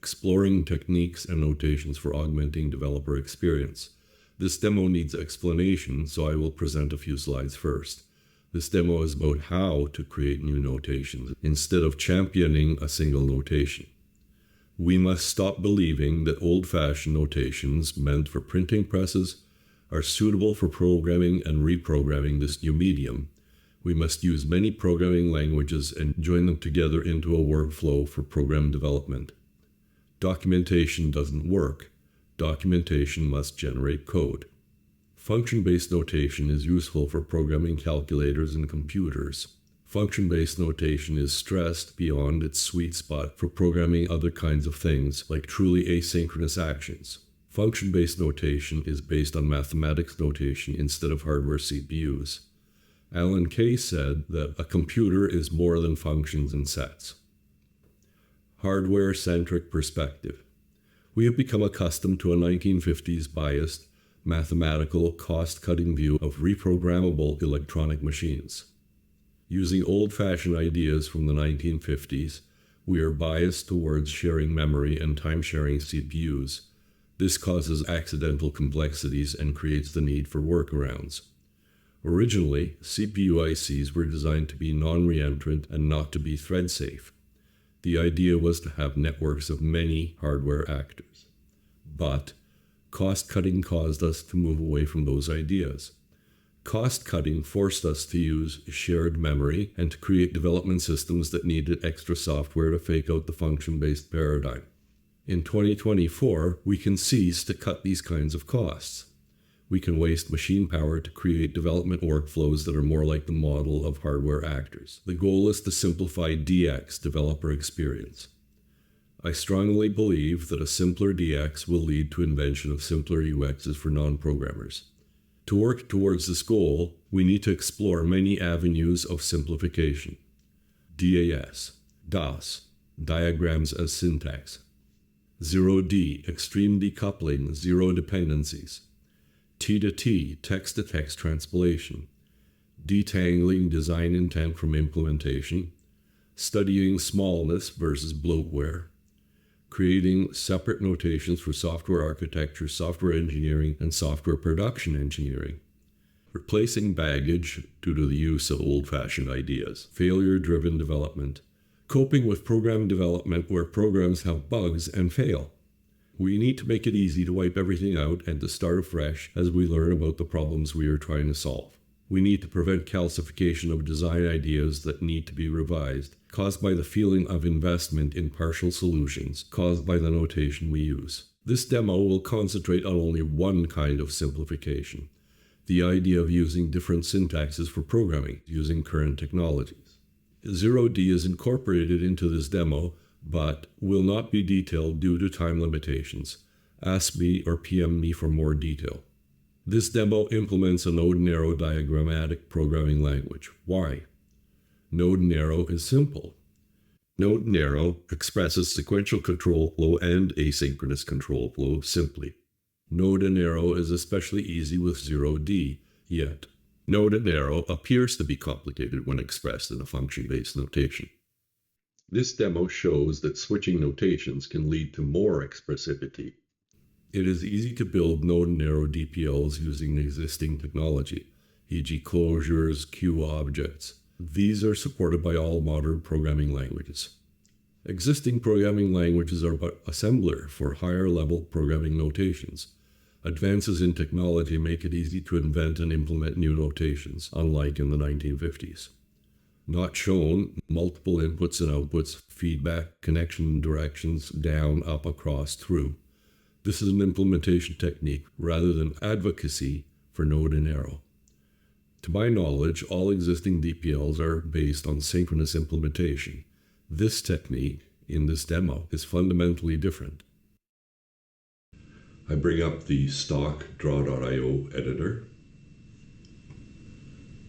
exploring techniques and notations for augmenting developer experience. This demo needs explanation, so I will present a few slides first. This demo is about how to create new notations instead of championing a single notation. We must stop believing that old-fashioned notations meant for printing presses are suitable for programming and reprogramming this new medium. We must use many programming languages and join them together into a workflow for program development. Documentation doesn't work. Documentation must generate code. Function-based notation is useful for programming calculators and computers. Function-based notation is stressed beyond its sweet spot for programming other kinds of things, like truly asynchronous actions. Function-based notation is based on mathematics notation instead of hardware CPUs. Alan Kay said that a computer is more than functions and sets. Hardware-centric perspective. We have become accustomed to a 1950s biased, mathematical, cost-cutting view of reprogrammable electronic machines. Using old-fashioned ideas from the 1950s, we are biased towards sharing memory and time-sharing CPUs. This causes accidental complexities and creates the need for workarounds. Originally, CPU ICs were designed to be non-reentrant and not to be thread-safe. The idea was to have networks of many hardware actors. But cost-cutting caused us to move away from those ideas. Cost-cutting forced us to use shared memory and to create development systems that needed extra software to fake out the function-based paradigm. In 2024, we can cease to cut these kinds of costs. We can waste machine power to create development workflows that are more like the model of hardware actors. The goal is to simplify DX, developer experience. I strongly believe that a simpler DX will lead to invention of simpler UXs for non-programmers. To work towards this goal, we need to explore many avenues of simplification. DAS, DOS, diagrams as syntax. 0D, extreme decoupling, zero dependencies. T2T, text-to-text transpilation. Detangling design intent from implementation. Studying smallness versus bloatware. Creating separate notations for software architecture, software engineering, and software production engineering. Replacing baggage due to the use of old-fashioned ideas. Failure-driven development. Coping with program development where programs have bugs and fail. We need to make it easy to wipe everything out and to start afresh as we learn about the problems we are trying to solve. We need to prevent calcification of design ideas that need to be revised, caused by the feeling of investment in partial solutions caused by the notation we use. This demo will concentrate on only one kind of simplification, the idea of using different syntaxes for programming using current technologies. 0D is incorporated into this demo, but will not be detailed due to time limitations. Ask me or PM me for more detail. This demo implements a node and arrow diagrammatic programming language. Why? Node and arrow is simple. Node and arrow expresses sequential control flow and asynchronous control flow simply. Node and arrow is especially easy with 0D, yet node and arrow appears to be complicated when expressed in a function-based notation. This demo shows that switching notations can lead to more expressivity. It is easy to build node and arrow DPLs using existing technology, e.g. closures, queue objects. These are supported by all modern programming languages. Existing programming languages are but assembler for higher-level programming notations. Advances in technology make it easy to invent and implement new notations, unlike in the 1950s. Not shown, multiple inputs and outputs, feedback, connection directions, down, up, across, through. This is an implementation technique rather than advocacy for node and arrow. To my knowledge, all existing DPLs are based on synchronous implementation. This technique, in this demo, is fundamentally different. I bring up the stock draw.io editor.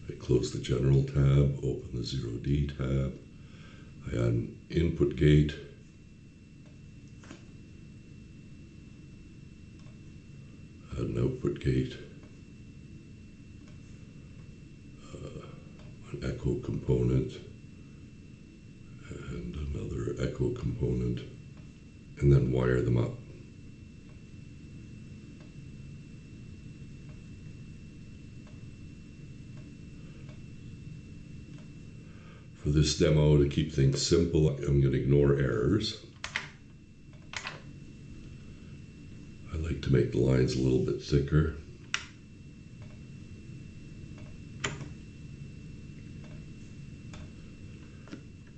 I close the General tab, open the 0D tab. I add an input gate. Add an output gate. An echo component. And another echo component. and then wire them up. For this demo, to keep things simple, I'm going to ignore errors. I like to make the lines a little bit thicker.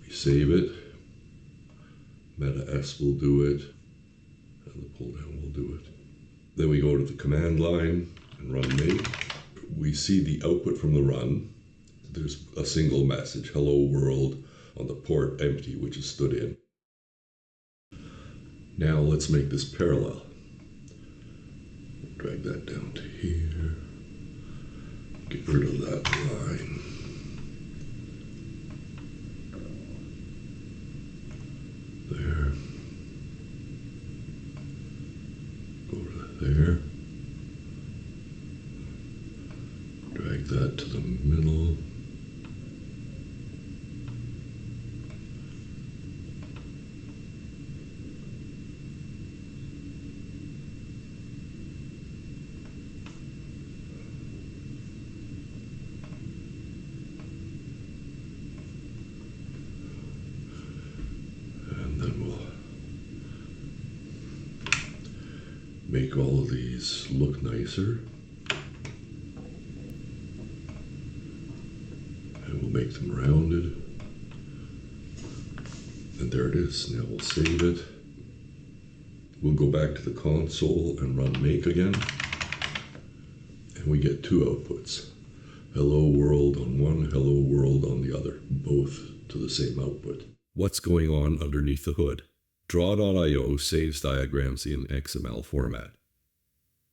We save it. Meta S will do it, and the pull down will do it. Then we go to the command line and run make. We see the output from the run. There's a single message, hello world, on the port empty, which is stood in. Now let's make this parallel. Drag that down to here. Get rid of that line. There. Go to there. Drag that to the middle. Make all of these look nicer. And we'll make them rounded. And there it is. Now we'll save it. We'll go back to the console and run make again. And we get two outputs. Hello world on one, hello world on the other, both to the same output. What's going on underneath the hood? Draw.io saves diagrams in XML format.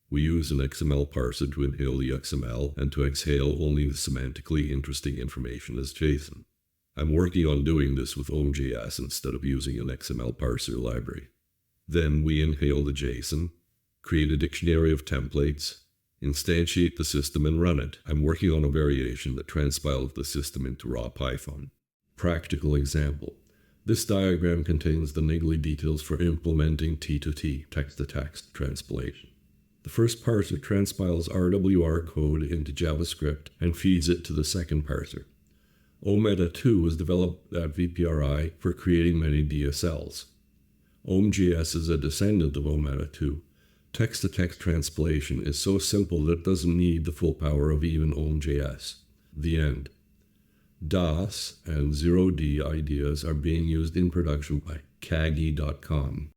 We use an XML parser to inhale the XML and to exhale only the semantically interesting information as JSON. I'm working on doing this with Augmenting instead of using an XML parser library. Then we inhale the JSON, create a dictionary of templates, instantiate the system and run it. I'm working on a variation that transpiles the system into raw Python. Practical example. This diagram contains the niggly details for implementing T2T, text-to-text transpilation. The first parser transpiles RWR code into JavaScript and feeds it to the second parser. Ometa 2 was developed at VPRI for creating many DSLs. OMJS is a descendant of Ometa 2. Text-to-text transpilation is so simple that it doesn't need the full power of even OMJS. The end. DOS and 0D ideas are being used in production by Kagi.com.